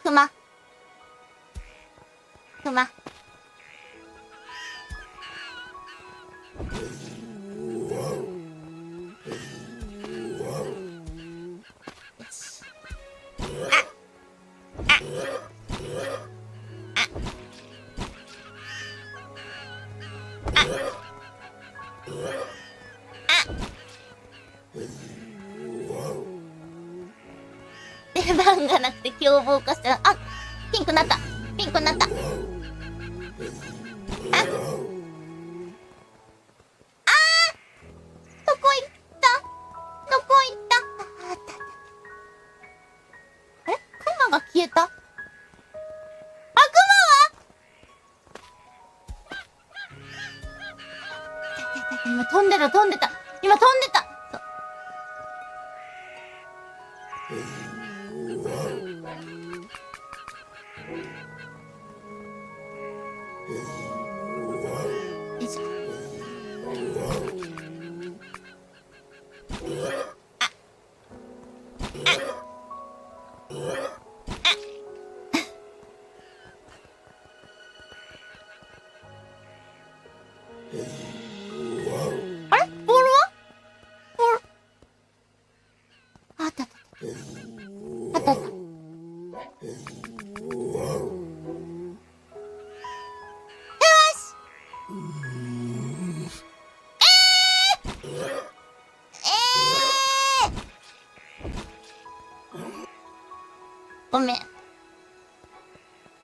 クマ。クマ。出番がなくて凶暴化したら、あ、ピンクなった。ピンクなった。あ、どこ行ったどこ行ったあ、あったあった。あれクマが消えたあ、クマは今飛んでた、飛んでた。今飛んでた。よいしょ。あれボールはボール。あったあった。あったあった。よし